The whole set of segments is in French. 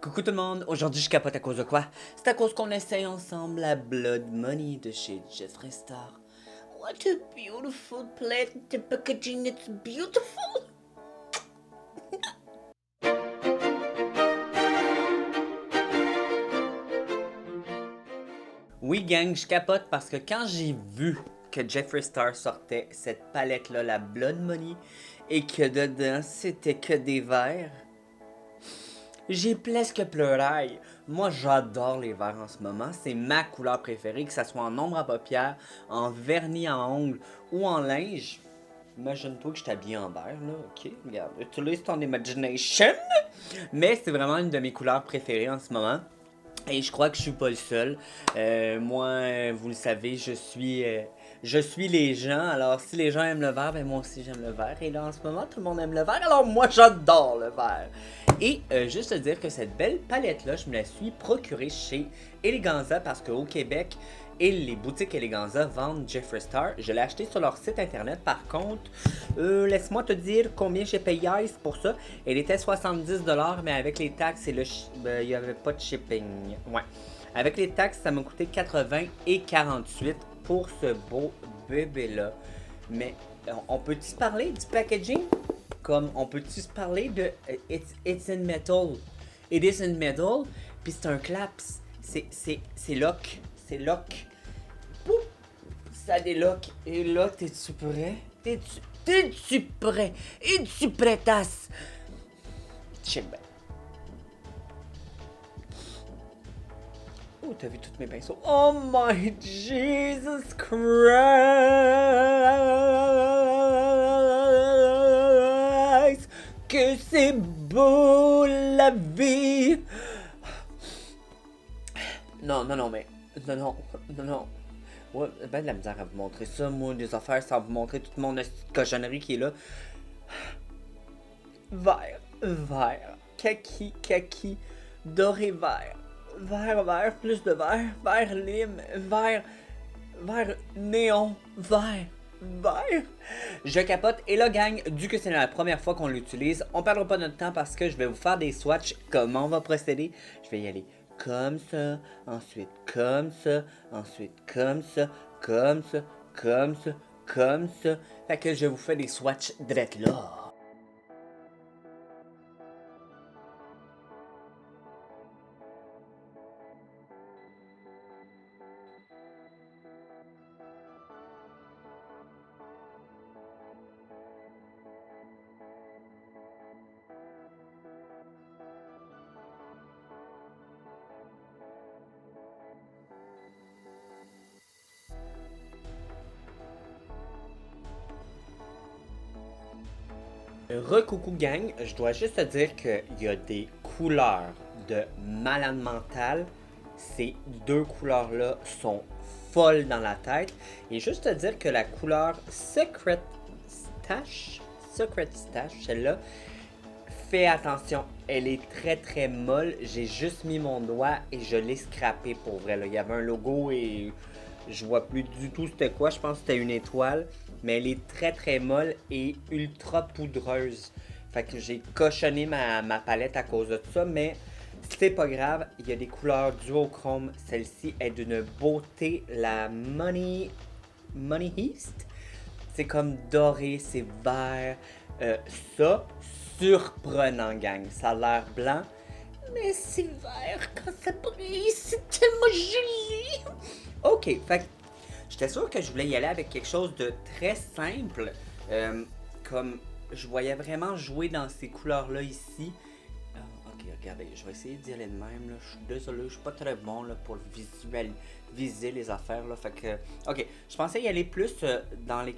Coucou tout le monde, aujourd'hui je capote à cause de quoi? C'est à cause qu'on essaye ensemble la Blood Money de chez Jeffree Star. What a beautiful plate, the packaging it's beautiful! Oui gang, je capote parce que quand j'ai vu que Jeffree Star sortait cette palette là, la Blood Money, et que dedans c'était que des verres, j'ai presque pleuré. Moi, j'adore les verres en ce moment. C'est ma couleur préférée, que ce soit en ombre à paupières, en vernis à ongles ou en linge. Imagine-toi que je t'habille en vert, là, ok? Regarde, utilise ton imagination! Mais c'est vraiment une de mes couleurs préférées en ce moment. Et je crois que je suis pas le seul. Moi, vous le savez, je suis les gens. Alors, si les gens aiment le vert, ben moi aussi j'aime le vert. Et là, en ce moment, tout le monde aime le vert. Alors, moi, j'adore le vert. Et juste te dire que cette belle palette-là, je me la suis procurée chez Eleganza parce qu'au Québec, et les boutiques Eleganza vendent Jeffree Star. Je l'ai acheté sur leur site internet. Par contre, laisse-moi te dire combien j'ai payé pour ça. Elle était 70$, mais avec les taxes et il n'y avait pas de shipping. Ouais. Avec les taxes, ça m'a coûté 80 et 48 pour ce beau bébé-là. Mais on peut-tu se parler du packaging? Comme on peut-tu se parler de it's in metal. It is in metal. Puis c'est un claps. C'est lock. C'est lock. Poup! Ça déloque. Et là, t'es-tu prêt? T'es-tu prêt? Es-tu prêtasse? Check bien. Oh, t'as vu tous mes pinceaux? Oh my Jesus Christ! Que c'est beau la vie! Non, non, non, mais. Non, non, non, non. Ouais, ben de la misère à vous montrer ça, moi, des affaires sans vous montrer toute mon cochonnerie qui est là. Vert, vert, kaki, kaki, doré vert, vert, vert, plus de vert, vert lime, vert, vert néon, vert, vert. Je capote et là gang, vu que c'est la première fois qu'on l'utilise, on perdra pas notre temps parce que je vais vous faire des swatchs. Comment on va procéder? Je vais y aller comme ça, ensuite comme ça, ensuite comme ça, comme ça, comme ça, comme ça. Fait que je vous fais des swatchs direct là. Recoucou gang, je dois juste te dire qu'il y a des couleurs de malade mental. Ces deux couleurs-là sont folles dans la tête. Et juste te dire que la couleur Secret Stash, celle-là, fais attention, elle est très très molle. J'ai juste mis mon doigt et je l'ai scrappé pour vrai. Là. Il y avait un logo et je vois plus du tout c'était quoi. Je pense que c'était une étoile. Mais elle est très très molle et ultra poudreuse. Fait que j'ai cochonné ma palette à cause de ça. Mais c'est pas grave. Il y a des couleurs duochrome. Celle-ci est d'une beauté. La Money Heist. C'est comme doré, c'est vert. Ça, surprenant, gang. Ça a l'air blanc, mais c'est vert quand ça brille. C'est tellement joli. Ok, fait que j'étais sûr que je voulais y aller avec quelque chose de très simple. Comme je voyais vraiment jouer dans ces couleurs-là ici. Ok, regardez, je vais essayer d'y aller de même. Là. Je suis désolé, je suis pas très bon là, pour viser les affaires. Là. Fait que, ok, je pensais y aller plus dans les...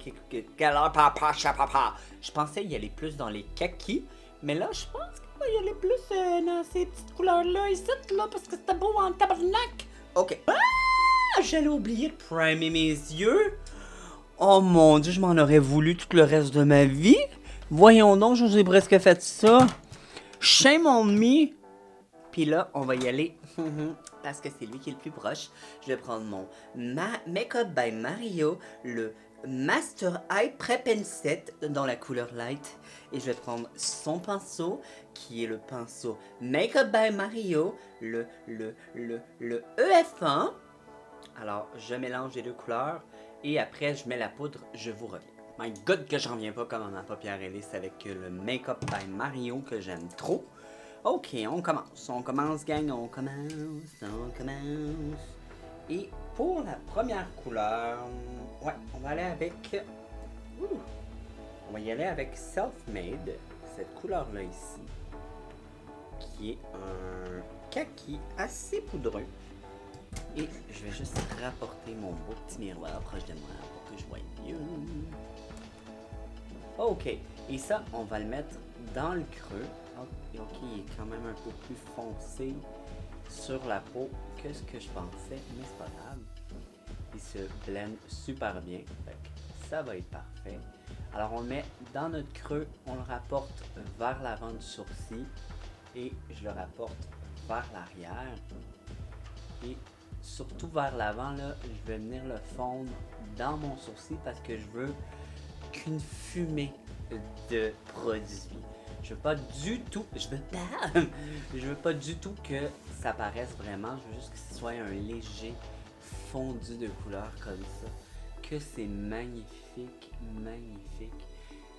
Je pensais y aller plus dans les kakis. Mais là, je pense qu'on va y aller plus dans ces petites couleurs-là ici, là, parce que c'était beau en tabarnak. Ok. Ah, j'allais oublier de primer mes yeux. Oh mon dieu, je m'en aurais voulu tout le reste de ma vie. Voyons donc, je vous ai presque fait ça. Shame on me. Puis là, on va y aller. Parce que c'est lui qui est le plus proche. Je vais prendre mon Makeup by Mario, le Master Eye Prep and Set dans la couleur light. Et je vais prendre son pinceau qui est le pinceau Makeup by Mario, le EF1. Alors, je mélange les deux couleurs et après, je mets la poudre, je vous reviens. My God, que j'en reviens pas comme ma paupière lisse avec le Makeup by Mario que j'aime trop. Ok, on commence gang, on commence. Et pour la première couleur, ouais, on va aller avec... on va y aller avec Self-Made, cette couleur-là ici, qui est un kaki assez poudreux. Et je vais juste rapporter mon beau petit miroir proche de moi pour que je voie mieux. Ok, et ça, on va le mettre dans le creux. Ok, il est quand même un peu plus foncé sur la peau que ce que je pensais, mais c'est pas grave. Il se blende super bien, ça va être parfait. Alors on le met dans notre creux, on le rapporte vers l'avant du sourcil et je le rapporte vers l'arrière. Et surtout vers l'avant, là, je vais venir le fondre dans mon sourcil parce que je veux qu'une fumée de produit. Je veux pas du tout, je veux pas du tout que ça paraisse vraiment, je veux juste que ce soit un léger fondu de couleur comme ça. Que c'est magnifique, magnifique.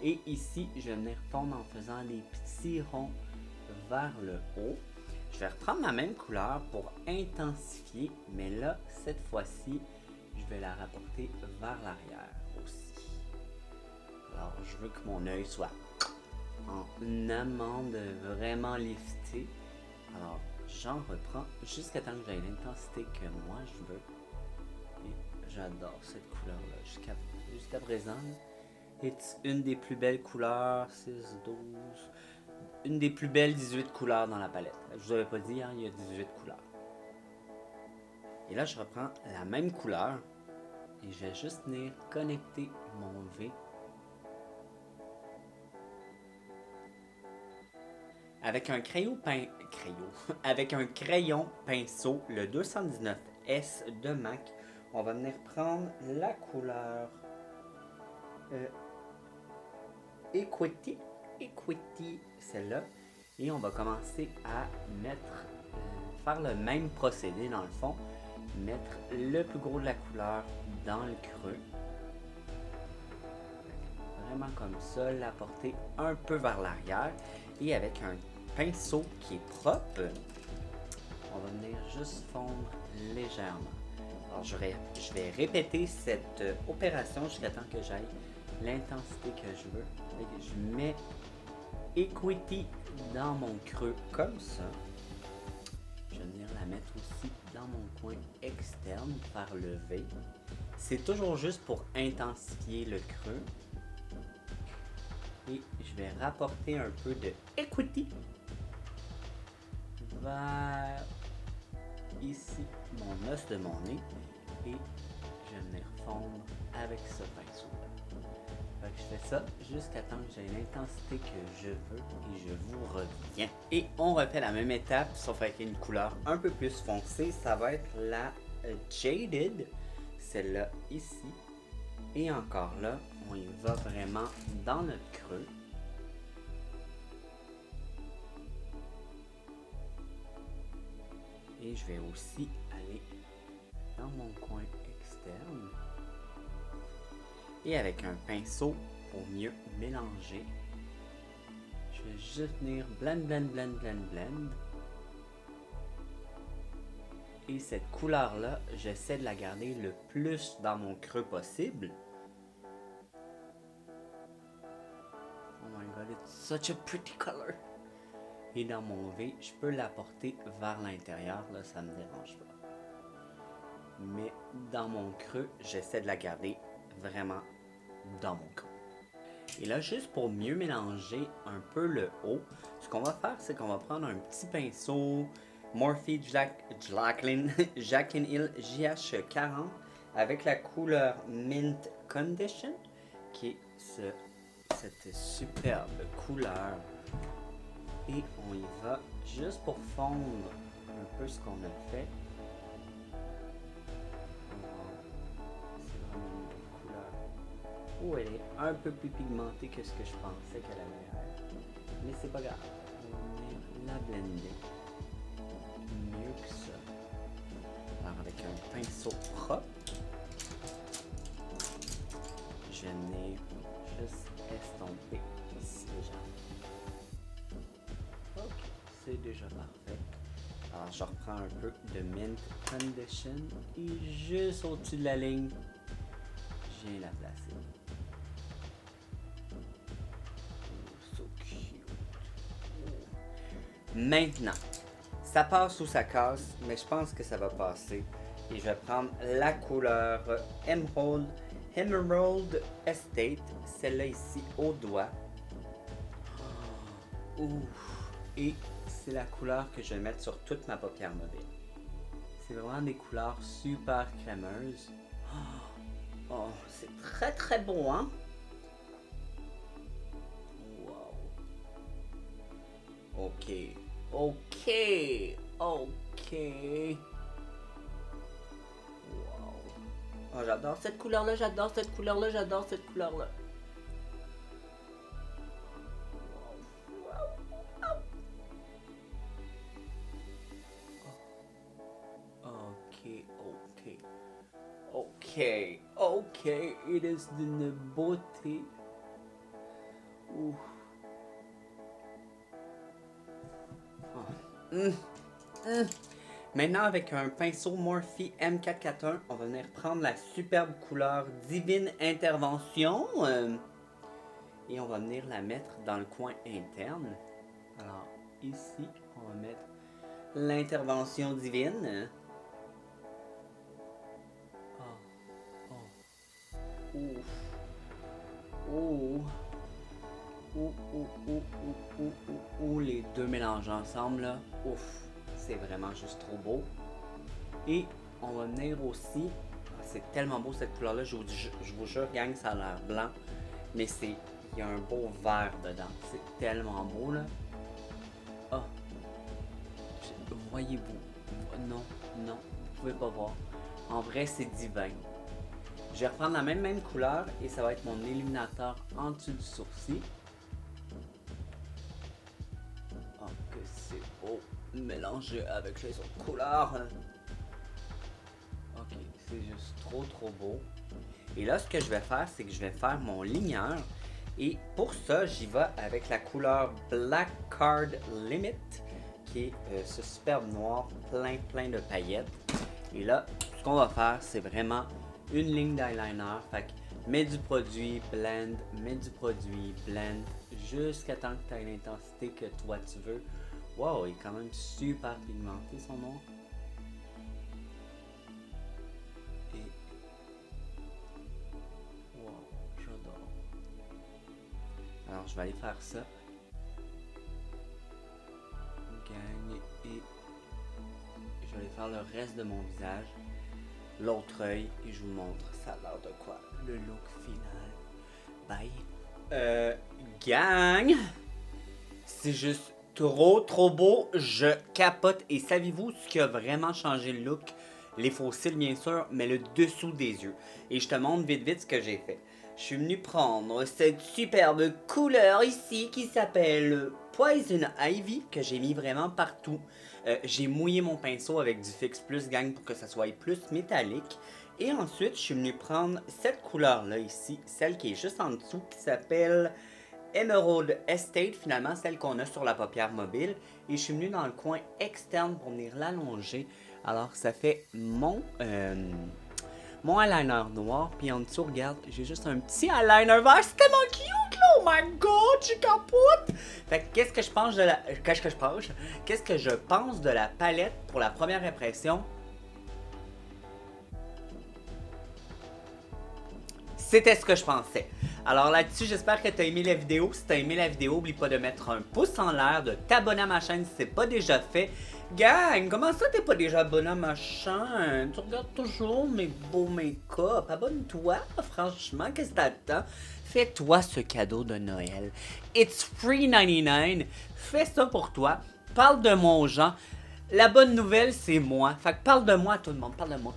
Et ici, je vais venir fondre en faisant des petits ronds vers le haut. Je vais reprendre la même couleur pour intensifier, mais là, cette fois-ci, je vais la rapporter vers l'arrière aussi. Alors, je veux que mon œil soit en amande vraiment liftée. Alors, j'en reprends jusqu'à temps que j'aie l'intensité que moi je veux. Et j'adore cette couleur-là jusqu'à présent. C'est une des plus belles couleurs, 6, 12. Une des plus belles 18 couleurs dans la palette. Je vous avais pas dit, hein, il y a 18 couleurs. Et là, je reprends la même couleur et je vais juste venir connecter mon V avec un avec un crayon pinceau, le 219S de MAC. On va venir prendre la couleur Equity, celle-là, et on va commencer à faire le même procédé dans le fond, mettre le plus gros de la couleur dans le creux, vraiment comme ça, l'apporter un peu vers l'arrière, et avec un pinceau qui est propre, on va venir juste fondre légèrement. Alors je vais répéter cette opération jusqu'à temps que j'aille l'intensité que je veux. Je mets Equity dans mon creux comme ça. Je vais venir la mettre aussi dans mon coin externe par le V. C'est toujours juste pour intensifier le creux. Et je vais rapporter un peu de Equity vers ici mon os de mon nez. Et je vais venir fondre avec ce pinceau-là. Je fais ça jusqu'à temps que j'ai l'intensité que je veux et je vous reviens. Et on refait la même étape, sauf avec une couleur un peu plus foncée. Ça va être la Jaded, celle-là ici. Et encore là, on y va vraiment dans notre creux. Et je vais aussi aller dans mon coin externe. Et avec un pinceau pour mieux mélanger, je vais juste venir blend. Et cette couleur-là, j'essaie de la garder le plus dans mon creux possible. Oh my god, it's such a pretty color. Et dans mon V, je peux l'apporter vers l'intérieur, là, ça me dérange pas. Mais dans mon creux, j'essaie de la garder vraiment dans mon creux. Et là, juste pour mieux mélanger un peu le haut, ce qu'on va faire, c'est qu'on va prendre un petit pinceau Morphe Jaclyn Hill JH40 avec la couleur Mint Condition, qui est cette superbe couleur. Et on y va juste pour fondre un peu ce qu'on a fait. Oh, elle est un peu plus pigmentée que ce que je pensais qu'elle allait être. Mais c'est pas grave. la blender mieux que ça. Alors avec un pinceau propre, je n'ai juste estompé ici déjà. Ok, c'est déjà parfait. Alors je reprends un peu de Mint Condition et juste au-dessus de la ligne, je viens la placer. Oh, so cute. Maintenant, ça passe ou ça casse, mais je pense que ça va passer. Et je vais prendre la couleur Emerald Estate, celle-là ici au doigt. Et c'est la couleur que je vais mettre sur toute ma paupière mobile. C'est vraiment des couleurs super crémeuses. Oh, c'est très très beau, hein? Wow. Ok. Wow. Oh, j'adore cette couleur-là, j'adore cette couleur-là, j'adore cette couleur-là. Ok, it is d'une beauté. Ouh. Maintenant, avec un pinceau Morphe M441, on va venir prendre la superbe couleur Divine Intervention et on va venir la mettre dans le coin interne. Alors, ici, on va mettre l'intervention divine. Les deux mélangés ensemble, là. Ouf, c'est vraiment juste trop beau. Et on va venir aussi, c'est tellement beau cette couleur-là, je vous jure, gang, ça a l'air blanc, mais il y a un beau vert dedans. C'est tellement beau, là. Ah, voyez-vous? Non, vous pouvez pas voir. En vrai, c'est divin. Je vais reprendre la même couleur et ça va être mon illuminateur en dessous du sourcil. Oh, que c'est beau mélangé avec les autres couleurs. Ok, c'est juste trop beau. Et là, ce que je vais faire, c'est que je vais faire mon ligneur. Et pour ça, j'y vais avec la couleur Black Card Limit, qui est ce superbe noir plein de paillettes. Et là, ce qu'on va faire, c'est vraiment une ligne d'eyeliner. Fait que mets du produit, blend, jusqu'à temps que tu aies l'intensité que toi tu veux. Wow, il est quand même super pigmenté son noir. Et wow, j'adore. Alors je vais aller faire ça. Gang, et je vais aller faire le reste de mon visage. L'autre œil et je vous montre ça a l'air de quoi le look final. Bye. Gang, c'est juste trop beau, je capote. Et savez-vous ce qui a vraiment changé le look? Les faux cils bien sûr, mais le dessous des yeux. Et je te montre vite ce que j'ai fait. Je suis venu prendre cette superbe couleur ici qui s'appelle Poison Ivy, que j'ai mis vraiment partout. J'ai mouillé mon pinceau avec du Fix Plus, gang, pour que ça soit plus métallique. Et ensuite, je suis venu prendre cette couleur-là ici, celle qui est juste en dessous, qui s'appelle Emerald Estate, finalement, celle qu'on a sur la paupière mobile. Et je suis venu dans le coin externe pour venir l'allonger. Alors, ça fait mon eyeliner noir. Puis en dessous, regarde, j'ai juste un petit eyeliner vert. C'est tellement cute, là! Oh my god, je capote! Fait que qu'est-ce que je pense de la... Qu'est-ce que je pense de la palette pour la première impression? C'était ce que je pensais. Alors là-dessus, j'espère que tu as aimé la vidéo. Si tu as aimé la vidéo, n'oublie pas de mettre un pouce en l'air, de t'abonner à ma chaîne si ce n'est pas déjà fait. Gang, comment ça t'es pas déjà abonné à ma chaîne? Tu regardes toujours mes beaux make-up. Abonne-toi, franchement, qu'est-ce que t'attends? Fais-toi ce cadeau de Noël. It's free 99. Fais ça pour toi. Parle de moi aux gens. La bonne nouvelle, c'est moi. Fait que parle de moi à tout le monde. Parle de moi.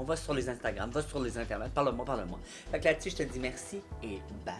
Va sur les Instagram, va sur les internets. Parle de moi. Fait que là-dessus, je te dis merci et bye.